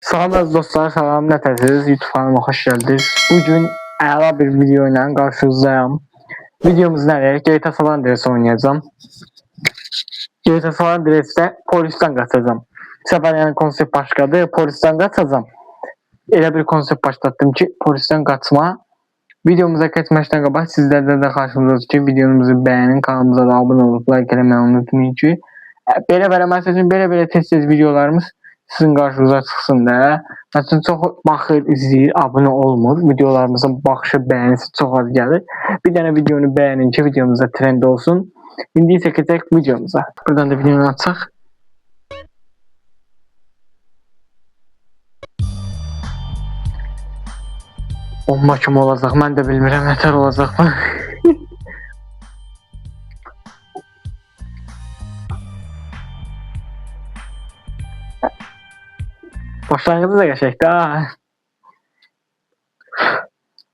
Salam əziz dostlar, salam nətəsiniz? YouTube kanalıma xoş gəldiniz. Bugün əla bir video ilə qarşınızdayım. Videomuz nədir? GTA San Andreas oynayacağım. GTA San Andreas'də polisten qaçacağım. Səfər yəni konsept başqadır, polisten qaçacağım. Elə bir konsept başlatdım ki, polisten qaçma. Videomuza keçməzdən qabaq sizlərdən də xahişimiz ki, videomuzu bəyənin, kanalımıza da abunə olub, like eləməyi unutmayın ki, belə məsəl üçün belə tez-tez videolarımız sizin qarşınıza çıxsın da. Məsələn, çox baxır, izləyir, abunə olmur. Videolarımızın baxışı, bəyənisi çox az gəlir. Bir dənə videonu bəyənin ki, videomuzda trend olsun. İndi isə keçək videomuza. Buradan da videonu açaq. Bomba kim olacaq? Mən də bilmirəm, nətər olacaq mı? Başlangıcı da qəşəkdir ha.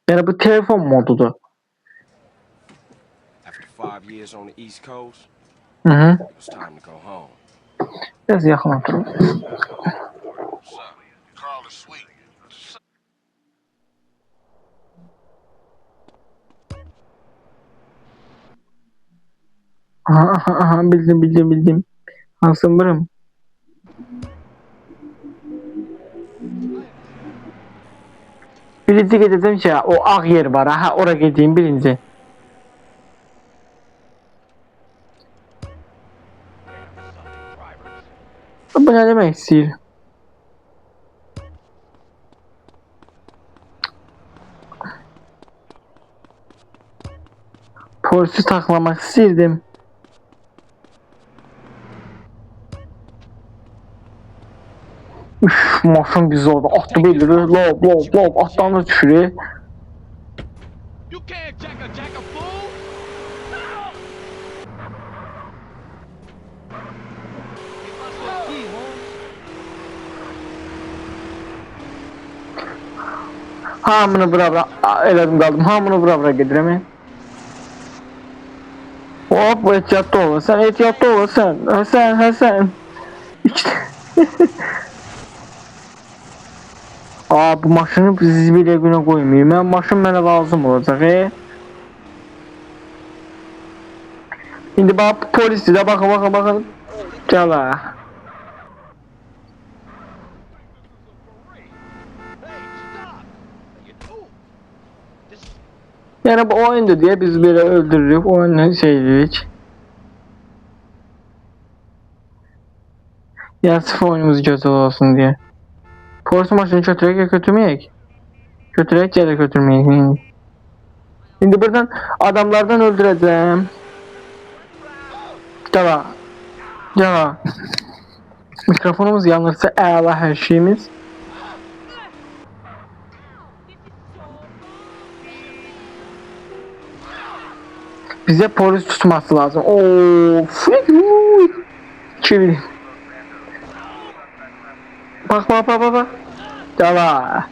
Yəni bu telefon modudur. Biraz yaxın oturun. Aha, bildim. Hansın bırım? Birinci gedəcəm ki, o ağ yer var, ha, ora gedeyim birinci. Bu nə demək istəyir? Polisi taklamak istəyirdim. Üf, maşın bizi orada attı bilir, lob, attan da düşürür. Hamını bura elədim qaldım, hamını bura gedirəm. Hop, ehtiyatlı ol, sen ehtiyatlı ol, Həsən. Aa, bu maşını bizi bir günə qoymayayım. Mən maşın mənə lazım olacaq. İndi bax polisdir də, baxın. Gəl ha. Yəni bu oyundur deyə biz belə öldürürük, oyunu şeyləyirik. Yəni sırf oyunumuz gözəl olsun deyə. Polis maşını götürək ya götürməyək? Götürək ya da götürməyək. İndi buradan adamlardan öldürəcəm. Gəl. Mikrofonumuz yanırsa əla hər şeyimiz. Bize polis tutması lazım. Of. Çevir. Bak. Dala.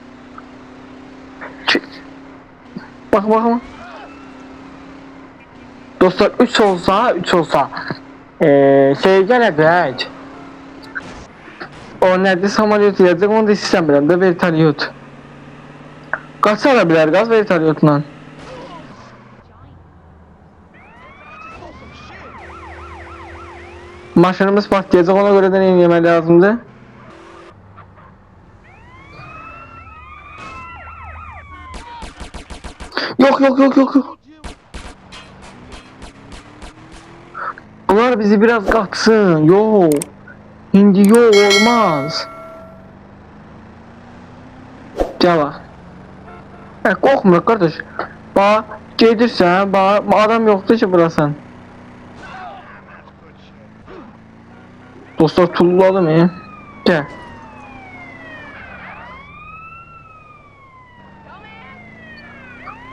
Bak. Dostlar 3 olsa şey gələcək. O nədir, samolyot yiyəcək, onu da istəmirəm də, vertolyot. Qaç ala bilər qaz vertolyotla. Maşınımız patlayacaq, ona görə də nə yemək lazımdır? Yok. Bunlar bizi biraz katsın. Yok. Şimdi yok, olmaz. Cevap. Korkma kardeş. Bak gelirsən, bak adam yoktu ki burasın. Dostlar tulladım ya. Gel.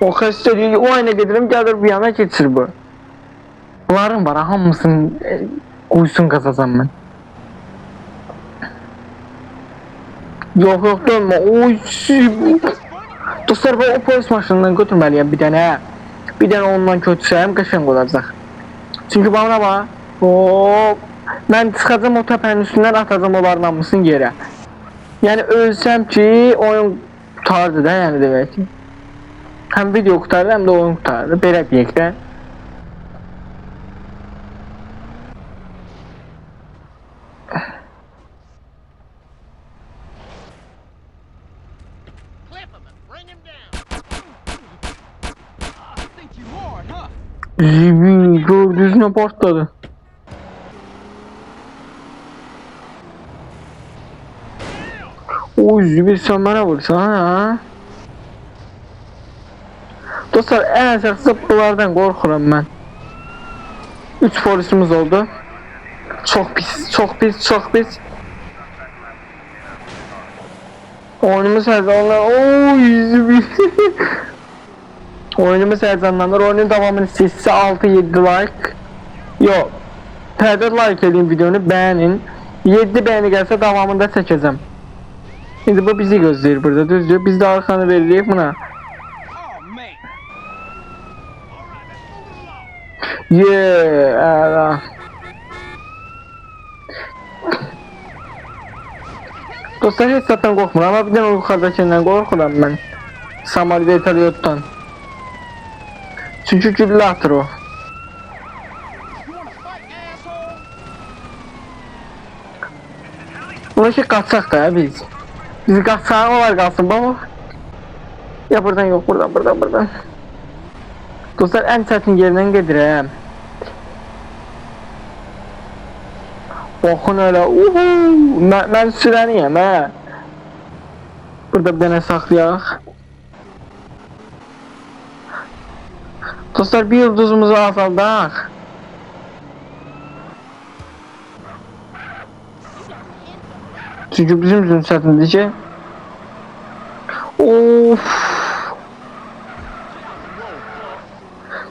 O xəstə deyil, o ayna gedirəm, gəlir bir yana keçir bu. Bunların var, hamısını quysun qazacam mən. Yok dönmə, oy. Dostlar, o polis maşınından götürməliyəm bir dənə. Bir dənə ondan götürsəm, qəşəng olacaq. Çünki bana bax, hop. Mən çıxacam o təpənin üstündən, atacam onların hamısını yerə. Yani ölsem ki oyun tutardı da yani demek ki. Hem video tutardı hem de oyun tutardı. Belə deyək də. Zibi gördünüz ne partladı. Oy Zibi sen bana vursan ha. Dostlar en əsası bunlardan qorxuram mən. 3 polisimiz oldu. Çok pis, çok pis, çok pis. Oyunumuz heyecanlanır. Oy Zibi. Oyunumuz heyecanlanır. Oyunun devamını istəyirsə 6-7 like. Yok. Tədad like edin videonu, beğenin. 7 beğeni gəlsə davamında çəkəcəm. Şimdi bu bizi gözləyir burada, düzdür? Biz de arkanı veririk buna. Yeah. Dostlar heç zaten qorxmuram ama bir dənə yuxarıdakindən qorxuram mən. Samal Vertolyotdan. Çünkü güllə atır o. Buna ki qaçaq da ya biz. Bizi qaçsaq olar qalsın baba. Ya buradan yok, buradan. Dostlar en çətin yerindən gedirəm. Baxın öyle. Mən sürəniyəm hə. Burada bir dənə saxlayaq. Dostlar bir yıldızımızı azaldaq. Çünkü bizim üçün çətindir ki. Of.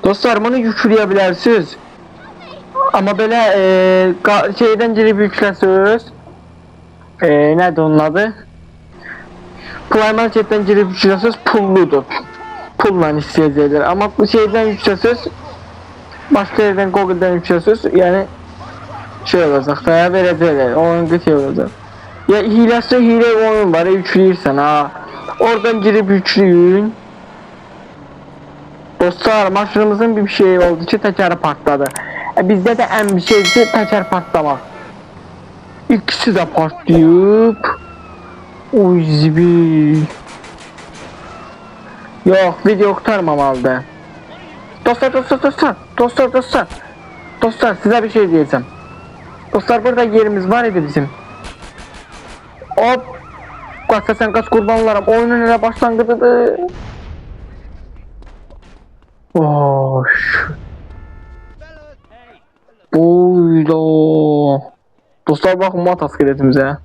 Dostlar bunu yükləyə bilərsiniz. Amma belə şeydən girib yükləsiniz. Nədir onun adı? Play Marketdən girib yükləsiniz, pulludur. Pulla istəyəcəklər. Amma bu şeydən yükləsiniz, başqa yerdən Google-dan yükləsiniz, yəni şey olacaq da, verəcəklər, onun qıt olacaq. Ya hiləsi hilə oyun var, yükləyirsən ha. Oradan girib yükləyin. Dostlar maşınımızın bir şey oldu ki təkəri partladı. Bizdə də ən bir şey ki təkər partlamaq. İkisi də partlayıb. Oy zibi. Yox video qurtarmamalıdır. Dostlar size bir şey diyeceğim. Dostlar burada yerimiz var idi bizim. Hop. Kaçsa sen kaç kurban olaram. Oyunun elə başlanğıcıdır. Oş. Buydo. Dostlar bakın mat askeletimize.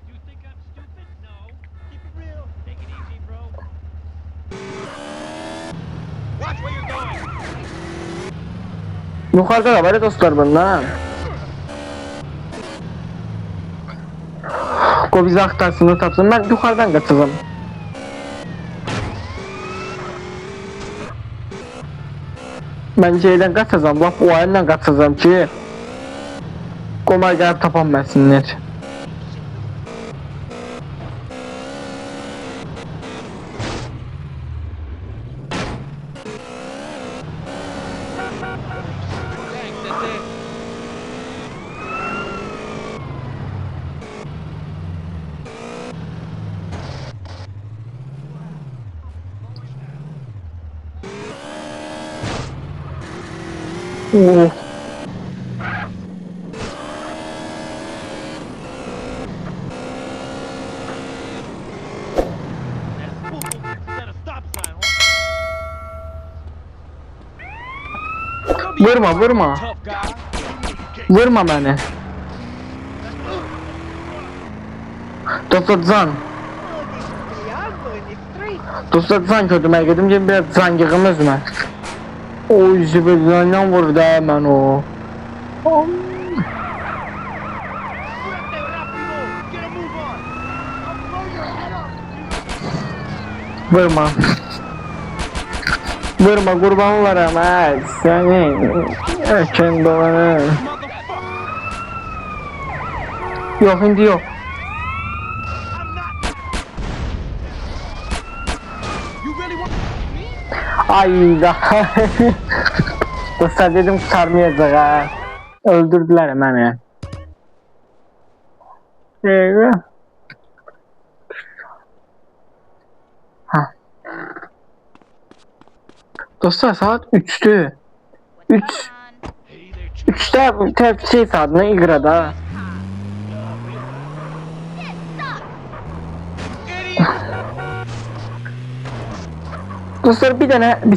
Yukarıda da var ya dostlar bundan. O bizi aktarsın, tapsın. Ben yukarıdan kaçacağım. Ben şeyden kaçacağım. Laf o ayından kaçacağım ki Komay gelip tapanmasınlar. Oh. Vurma. Vurma beni. Dostlar can kötüme gidim ki biraz can yığımız mı? Oy zibirlerinden vurdu hemen o. Vurma. Vurma kurban olarım ha. Senin öken dolanı. Yok hindi yok. Ay da. Dostlar dedim kurtarmayacak ha. Öldürdüler beni. Ha. Dostlar saat 3'tü. 3 3'te şey saatine İgra'da. Dostlar bir tane bir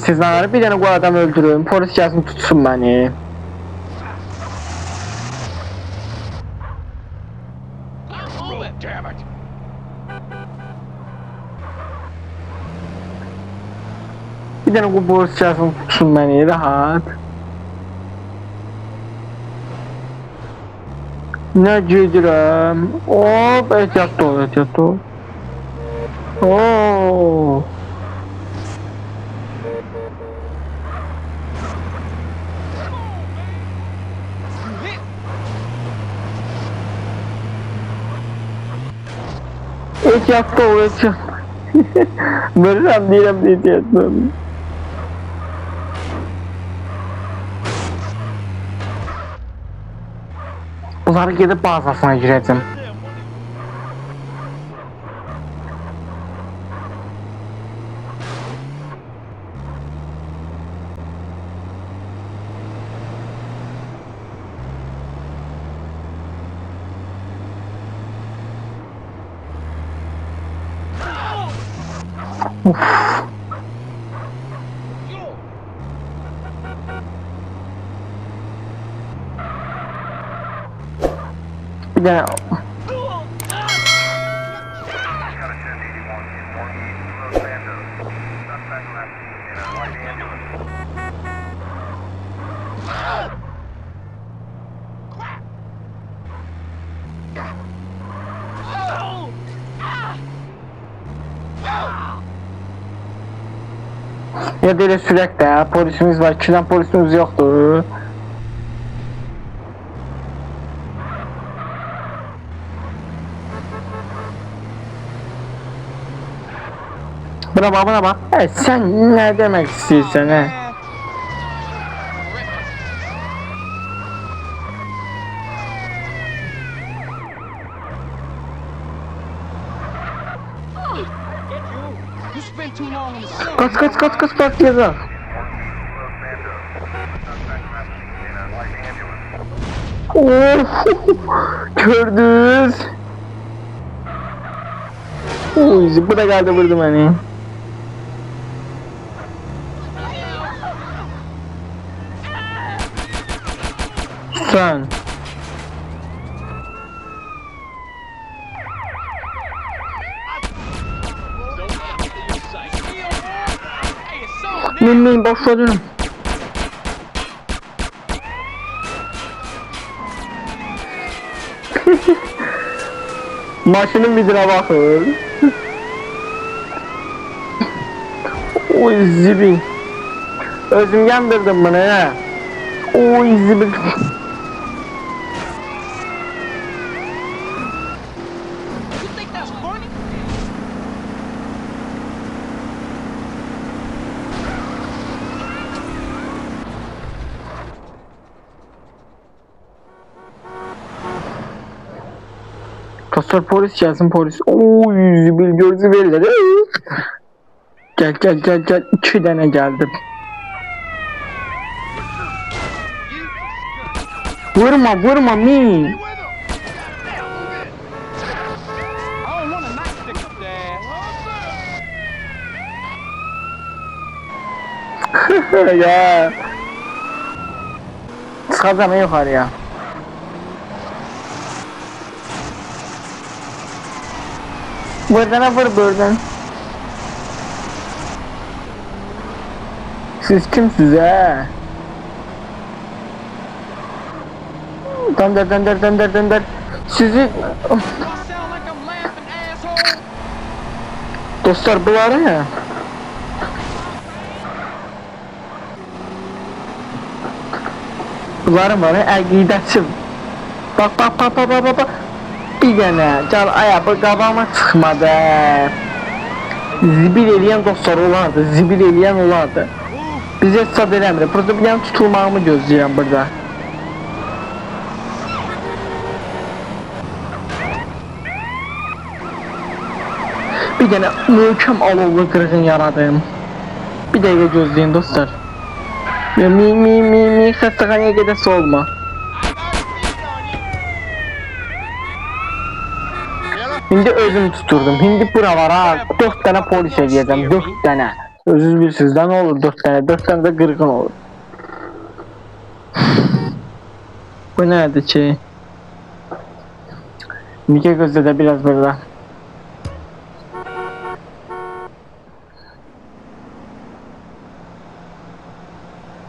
tane bu adamı öldürün. Polis gelsin tutsun beni. Bir tane bu polis gelsin tutsun beni rahat. Ne gedirəm? Hop, ehtiyatlı ol, ehtiyatlı ol. Oo. Ehtiyatlı ol, ehtiyatlı. Görürəm deyirəm ehtiyatlı ol. Bunları gedib bazasına girəcəm. Bir tane ya da elə sürək də, polisimiz var, 2 dənə polisimiz yoxdur. Buna bak. Sen ne demek istiyorsun he? Kaç bak yazar. Oh, gördünüz. Oy, bu da geldi vurdu beni. Sen. Neyim başladım. Maşının bizine bakın. Oy zibin. Özüm yandırdım bunu ya. Oy zibin. Kasar polis gelsin polis. Oy zibin gözü verirler. Gel 2 tane geldim. Vurma mi. Ya. Çıkacağım yukarıya. Buradan buradan. Siz kimsiniz he? Dönder. Sizi... Dostlar bunları ya. Bunların var ya, əqidəçim. Bak. Bir dənə, cal ayağı qabağıma çıxmadı. zibil eləyən dostlar olardı, zibil eləyən olardı. Biz hesab eləmirik. Burada bir yan tutulmağımı gözləyirəm burada. Bir dənə möhkəm alovlu qırğın yaradım. Bir dəqiqə gözləyin dostlar. Mi xəstəxanaya gedəsi olma. Şimdi özüm tuturdum. Şimdi buralara 4 tane polis eləyəcəm. 4 tane. Özünüz bilirsiniz də nə olur 4 tane. 4 tane də qırğın olur. Bu nədir ki? Mike gözlə də biraz burada.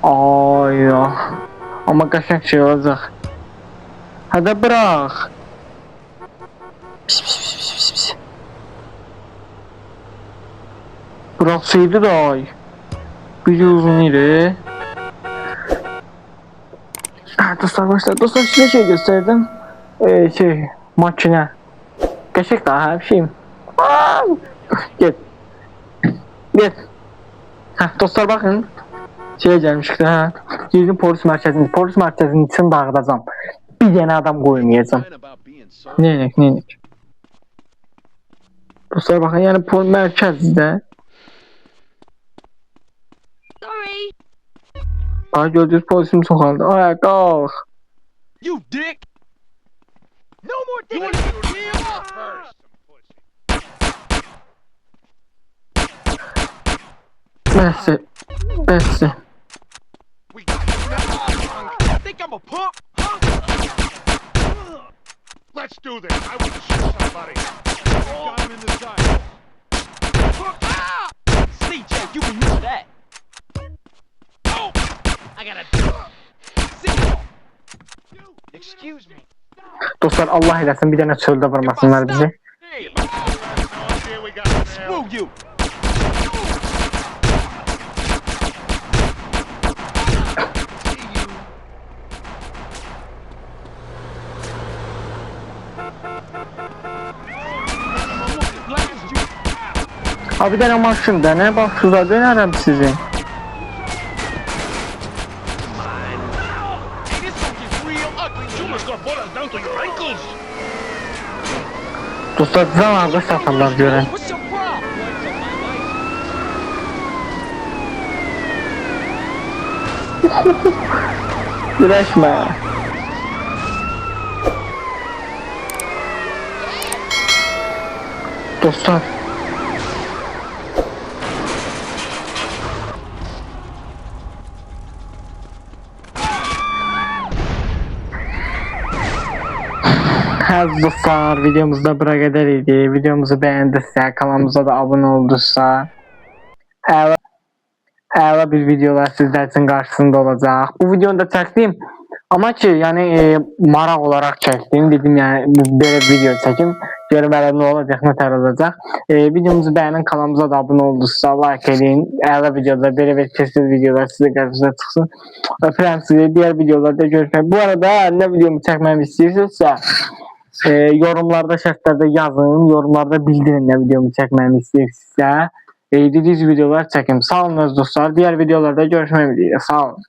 Ay ya. Ama qəşəng şey olacaq. Hadi bırak. Pis pis pis pis pis pis. Bıraksaydı da ay. Bir uzun iri. Dostlar başlar. Dostlar size şey gösterdim. Makine. Qəşəng daha bir şeyim. Gel. Gel. Hə dostlar bakın. Şeye gelmişik de ha. Girdim polis merkezini. Polis merkezinin içini dağıdacağım. Bir tane adam koymayacağım. Neyinik. Dostlar bakın yani polis merkezde. Sorry. Bak gördüğünüz polisim sokaldı. Ay kalk. You dick! No more dick! Bessi. We got you now. Think I'm a punk? Let's do this. I want to shoot somebody. Got him in the side. CJ, you can use that. Oh! I gotta. Excuse me. Dostlar Allah eylesin bir tane çölde vurmasınlar bizi. Hey! No idea we got him there. Screw you. Abi bir tane maşında ne bak şurada dönerim sizi. This one gets real ugly. You must got bullets down to your ankles. Dostlar zamanında satarlar gören. What's your problem? Güreşme. Dostlar. Dostlar videomuzda bura kadar idi. Videomuzu beğendiyse kanalımıza da abone olduysa əla bir videolar sizler için karşısında olacak. Bu videonu da çektim. Ama ki yani maraq olarak çektim. Dedim yani böyle video çekim. Görüm ne olacak, ne tər olacak. Videomuzu beğenin, kanalımıza da abone olduysa like edin. Əla videolar, böyle bir kesin videolar size karşınıza çıksın. Öpürəm sizi. Diğer videolarda görüşmek. Bu arada ne videomu çekmemi istiyorsanız yorumlarda şərtlərdə yazın. Yorumlarda bildirin ne videomu çekmemi istiyorsanız. Dediğiniz videolar çekim. Sağ olun dostlar. Diğer videolarda görüşmek üzere. Sağ olun.